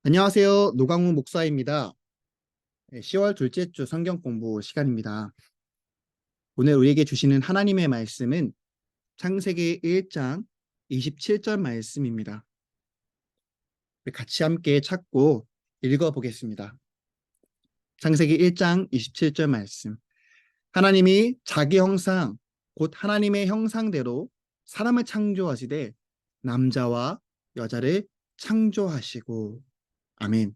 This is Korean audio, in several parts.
안녕하세요. 노강우 목사입니다. 10월 둘째 주 성경 공부 시간입니다. 오늘 우리에게 주시는 하나님의 말씀은 창세기 1장 27절 말씀입니다. 우리 같이 함께 찾고 읽어보겠습니다. 창세기 1장 27절 말씀. 하나님이 자기 형상, 곧 하나님의 형상대로 사람을 창조하시되 남자와 여자를 창조하시고. 아멘.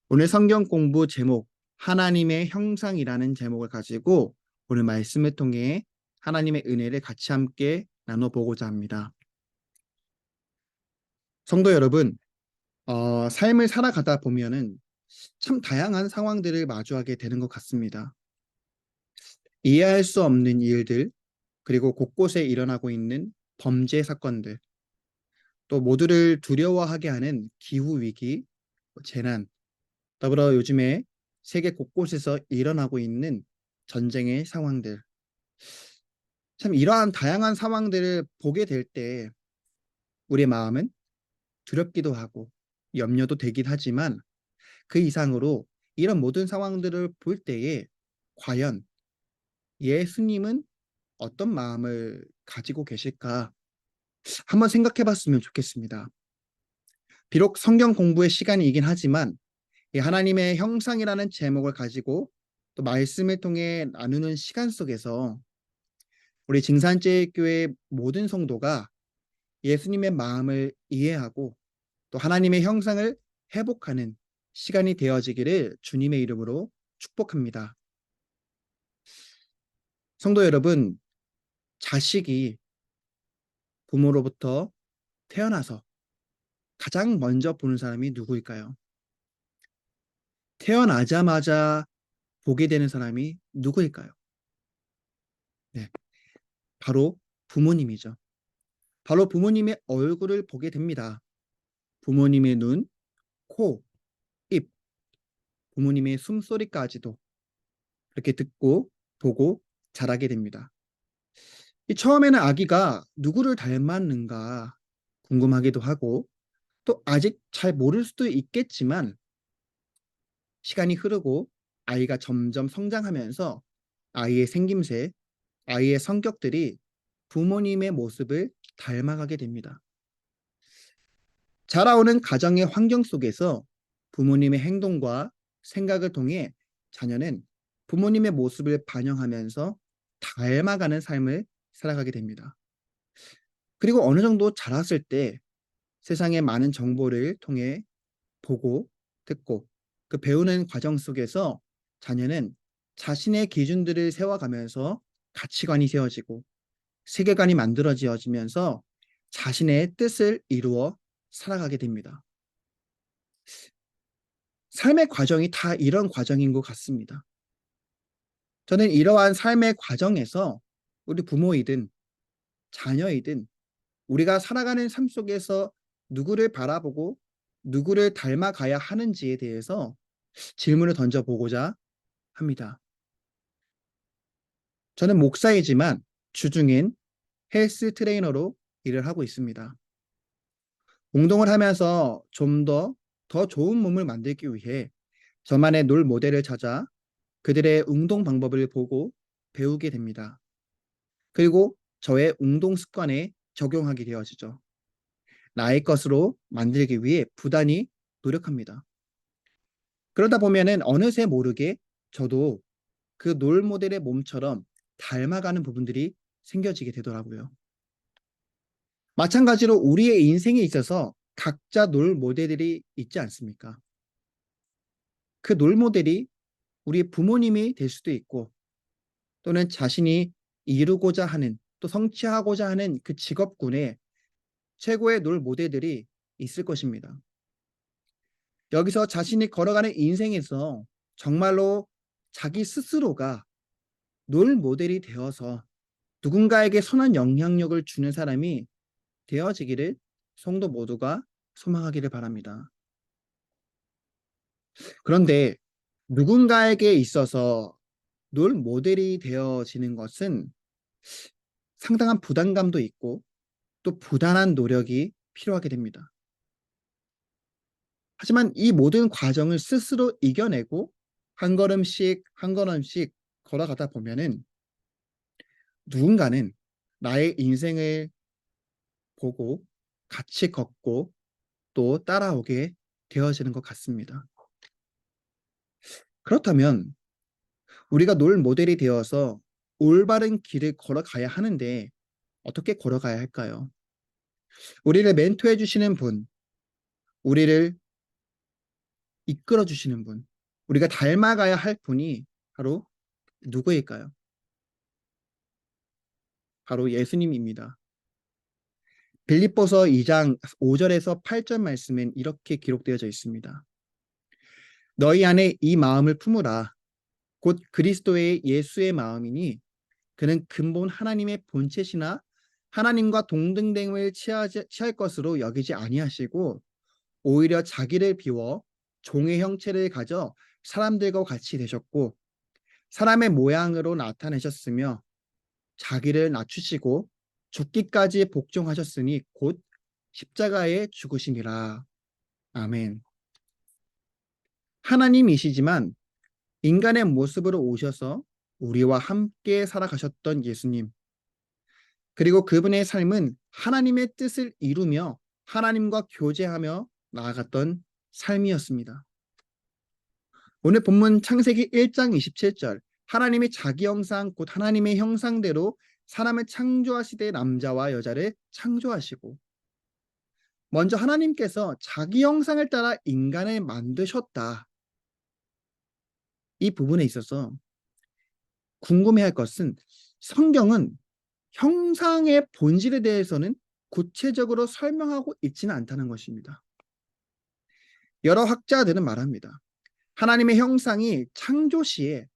오늘 성경 공부 제목 하나님의 형상이라는 제목을 가지고 오늘 말씀을 통해 하나님의 은혜를 같이 함께 나눠보고자 합니다. 성도 여러분, 삶을 살아가다 보면은 참 다양한 상황들을 마주하게 되는 것 같습니다. 이해할 수 없는 일들, 그리고 곳곳에 일어나고 있는 범죄 사건들, 또 모두를 두려워하게 하는 기후위기, 재난, 더불어 요즘에 세계 곳곳에서 일어나고 있는 전쟁의 상황들. 참 이러한 다양한 상황들을 보게 될 때 우리의 마음은 두렵기도 하고 염려도 되긴 하지만 그 이상으로 이런 모든 상황들을 볼 때에 과연 예수님은 어떤 마음을 가지고 계실까 한번 생각해 봤으면 좋겠습니다. 비록 성경 공부의 시간이긴 하지만 이 하나님의 형상이라는 제목을 가지고 또 말씀을 통해 나누는 시간 속에서 우리 증산제일교회 모든 성도가 예수님의 마음을 이해하고 또 하나님의 형상을 회복하는 시간이 되어지기를 주님의 이름으로 축복합니다. 성도 여러분, 자식이 부모로부터 태어나서 가장 먼저 보는 사람이 누구일까요? 태어나자마자 보게 되는 사람이 누구일까요? 네, 바로 부모님이죠. 바로 부모님의 얼굴을 보게 됩니다. 부모님의 눈, 코, 입, 부모님의 숨소리까지도 이렇게 듣고 보고 자라게 됩니다. 이 처음에는 아기가 누구를 닮았는가 궁금하기도 하고 또 아직 잘 모를 수도 있겠지만 시간이 흐르고 아이가 점점 성장하면서 아이의 생김새, 아이의 성격들이 부모님의 모습을 닮아가게 됩니다. 자라오는 가정의 환경 속에서 부모님의 행동과 생각을 통해 자녀는 부모님의 모습을 반영하면서 닮아가는 삶을 살아가게 됩니다. 그리고 어느 정도 자랐을 때 세상의 많은 정보를 통해 보고 듣고 그 배우는 과정 속에서 자녀는 자신의 기준들을 세워가면서 가치관이 세워지고 세계관이 만들어지면서 자신의 뜻을 이루어 살아가게 됩니다. 삶의 과정이 다 이런 과정인 것 같습니다. 저는 이러한 삶의 과정에서 우리 부모이든 자녀이든 우리가 살아가는 삶 속에서 누구를 바라보고 누구를 닮아가야 하는지에 대해서 질문을 던져보고자 합니다. 저는 목사이지만 주중엔 헬스 트레이너로 일을 하고 있습니다. 운동을 하면서 좀 더 좋은 몸을 만들기 위해 저만의 롤 모델을 찾아 그들의 운동 방법을 보고 배우게 됩니다. 그리고 저의 운동 습관에 적용하게 되어지죠. 나의 것으로 만들기 위해 부단히 노력합니다. 그러다 보면은 어느새 모르게 저도 그 롤 모델의 몸처럼 닮아가는 부분들이 생겨지게 되더라고요. 마찬가지로 우리의 인생에 있어서 각자 롤 모델들이 있지 않습니까? 그 롤 모델이 우리 부모님이 될 수도 있고 또는 자신이 이루고자 하는 또 성취하고자 하는 그 직업군에 최고의 롤 모델들이 있을 것입니다. 여기서 자신이 걸어가는 인생에서 정말로 자기 스스로가 롤 모델이 되어서 누군가에게 선한 영향력을 주는 사람이 되어지기를 성도 모두가 소망하기를 바랍니다. 그런데 누군가에게 있어서 롤 모델이 되어지는 것은 상당한 부담감도 있고 또 부단한 노력이 필요하게 됩니다. 하지만 이 모든 과정을 스스로 이겨내고 한 걸음씩 한 걸음씩 걸어가다 보면은 누군가는 나의 인생을 보고 같이 걷고 또 따라오게 되어지는 것 같습니다. 그렇다면 우리가 롤 모델이 되어서 올바른 길을 걸어가야 하는데 어떻게 걸어가야 할까요? 우리를 멘토해 주시는 분, 우리를 이끌어 주시는 분, 우리가 닮아가야 할 분이 바로 누구일까요? 바로 예수님입니다. 빌립보서 2장 5절에서 8절 말씀엔 이렇게 기록되어져 있습니다. 너희 안에 이 마음을 품으라. 곧 그리스도의 예수의 마음이니 그는 근본 하나님의 본체시나 하나님과 동등됨을 취할 것으로 여기지 아니하시고 오히려 자기를 비워 종의 형체를 가져 사람들과 같이 되셨고 사람의 모양으로 나타내셨으며 자기를 낮추시고 죽기까지 복종하셨으니 곧 십자가에 죽으시니라. 아멘. 하나님이시지만 인간의 모습으로 오셔서 우리와 함께 살아가셨던 예수님. 그리고 그분의 삶은 하나님의 뜻을 이루며 하나님과 교제하며 나아갔던 삶이었습니다. 오늘 본문 창세기 1장 27절 하나님이 자기 형상 곧 하나님의 형상대로 사람을 창조하시되 남자와 여자를 창조하시고 먼저 하나님께서 자기 형상을 따라 인간을 만드셨다. 이 부분에 있어서 궁금해할 것은 성경은 형상의 본질에 대해서는 구체적으로 설명하고 있지는 않다는 것입니다. 여러 학자들은 말합니다. 하나님의 형상이 창조 시에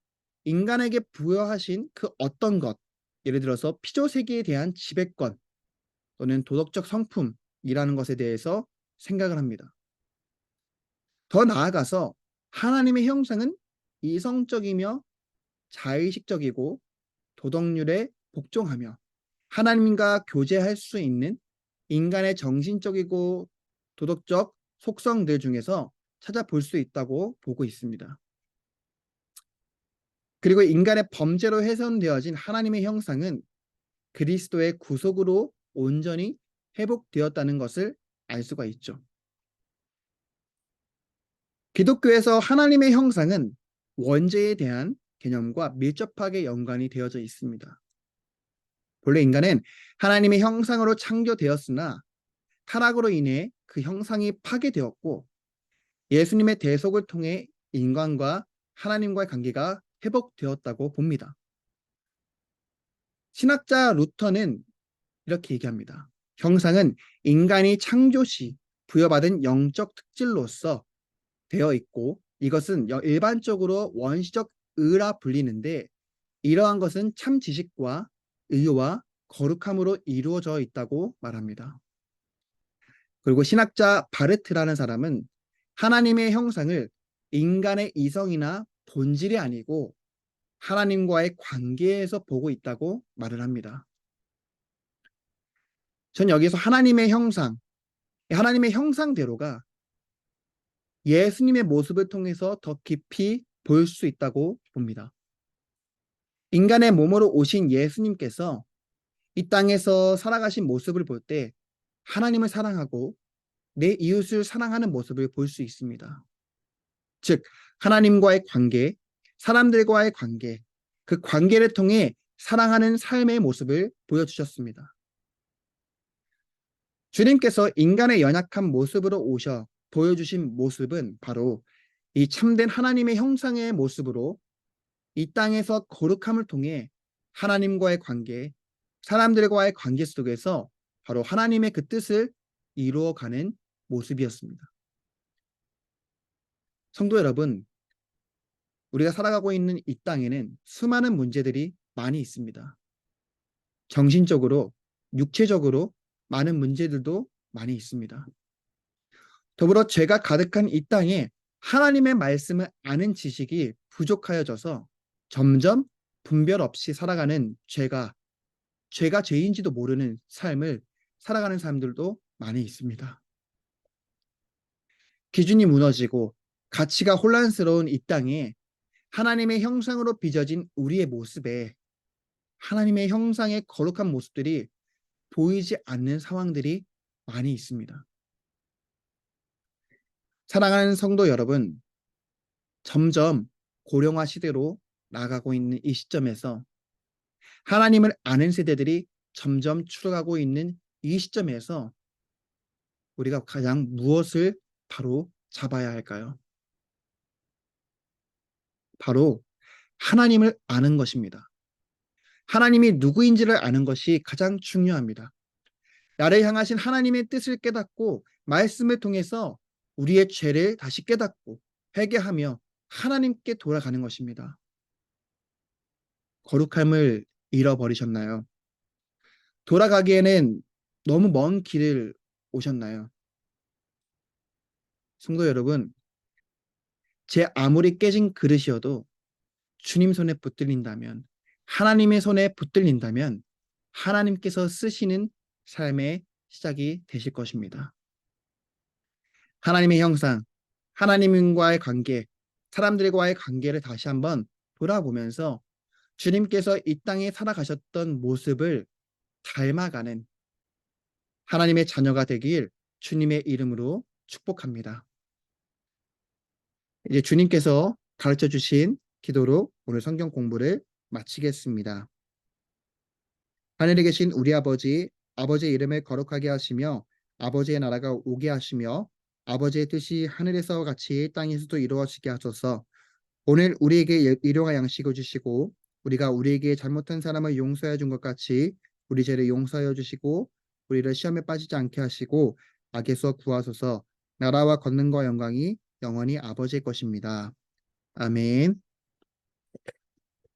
인간에게 부여하신 그 어떤 것, 예를 들어서 피조세계에 대한 지배권 또는 도덕적 성품이라는 것에 대해서 생각을 합니다. 더 나아가서 하나님의 형상은 이성적이며 자의식적이고 도덕률에 복종하며 하나님과 교제할 수 있는 인간의 정신적이고 도덕적 속성들 중에서 찾아볼 수 있다고 보고 있습니다. 그리고 인간의 범죄로 훼손되어진 하나님의 형상은 그리스도의 구속으로 온전히 회복되었다는 것을 알 수가 있죠. 기독교에서 하나님의 형상은 원죄에 대한 개념과 밀접하게 연관이 되어져 있습니다. 본래 인간은 하나님의 형상으로 창조되었으나 타락으로 인해 그 형상이 파괴되었고 예수님의 대속을 통해 인간과 하나님과의 관계가 회복되었다고 봅니다. 신학자 루터는 이렇게 얘기합니다. 형상은 인간이 창조 시 부여받은 영적 특질로서 되어 있고 이것은 일반적으로 원시적 의라 불리는데 이러한 것은 참 지식과 의와 거룩함으로 이루어져 있다고 말합니다. 그리고 신학자 바르트라는 사람은 하나님의 형상을 인간의 이성이나 본질이 아니고 하나님과의 관계에서 보고 있다고 말을 합니다. 전 여기서 하나님의 형상, 하나님의 형상대로가 예수님의 모습을 통해서 더 깊이 볼 수 있다고 봅니다. 인간의 몸으로 오신 예수님께서 이 땅에서 살아가신 모습을 볼 때 하나님을 사랑하고 내 이웃을 사랑하는 모습을 볼 수 있습니다. 즉, 하나님과의 관계, 사람들과의 관계, 그 관계를 통해 사랑하는 삶의 모습을 보여주셨습니다. 주님께서 인간의 연약한 모습으로 오셔 보여주신 모습은 바로 이 참된 하나님의 형상의 모습으로 이 땅에서 거룩함을 통해 하나님과의 관계, 사람들과의 관계 속에서 바로 하나님의 그 뜻을 이루어가는 모습이었습니다. 성도 여러분, 우리가 살아가고 있는 이 땅에는 수많은 문제들이 많이 있습니다. 정신적으로, 육체적으로 많은 문제들도 많이 있습니다. 더불어 죄가 가득한 이 땅에 하나님의 말씀을 아는 지식이 부족하여져서 점점 분별 없이 살아가는 죄가 죄인지도 모르는 삶을 살아가는 사람들도 많이 있습니다. 기준이 무너지고 가치가 혼란스러운 이 땅에 하나님의 형상으로 빚어진 우리의 모습에 하나님의 형상의 거룩한 모습들이 보이지 않는 상황들이 많이 있습니다. 사랑하는 성도 여러분, 점점 고령화 시대로 나아가고 있는 이 시점에서 하나님을 아는 세대들이 점점 줄어가고 있는 이 시점에서 우리가 가장 무엇을 바로 잡아야 할까요? 바로 하나님을 아는 것입니다. 하나님이 누구인지를 아는 것이 가장 중요합니다. 나를 향하신 하나님의 뜻을 깨닫고 말씀을 통해서 우리의 죄를 다시 깨닫고 회개하며 하나님께 돌아가는 것입니다. 거룩함을 잃어버리셨나요? 돌아가기에는 너무 먼 길을 오셨나요? 성도 여러분, 제 아무리 깨진 그릇이어도 주님 손에 붙들린다면, 하나님의 손에 붙들린다면 하나님께서 쓰시는 삶의 시작이 되실 것입니다. 하나님의 형상, 하나님과의 관계, 사람들과의 관계를 다시 한번 돌아보면서 주님께서 이 땅에 살아가셨던 모습을 닮아가는 하나님의 자녀가 되길 주님의 이름으로 축복합니다. 이제 주님께서 가르쳐 주신 기도로 오늘 성경 공부를 마치겠습니다. 하늘에 계신 우리 아버지, 아버지의 이름을 거룩하게 하시며 아버지의 나라가 오게 하시며 아버지의 뜻이 하늘에서 같이 땅에서도 이루어지게 하소서. 오늘 우리에게 일용할 양식을 주시고 우리가 우리에게 잘못한 사람을 용서해 준 것 같이 우리 죄를 용서하여 주시고 우리를 시험에 빠지지 않게 하시고 악에서 구하소서. 나라와 권능과 영광이 영원히 아버지의 것입니다. 아멘.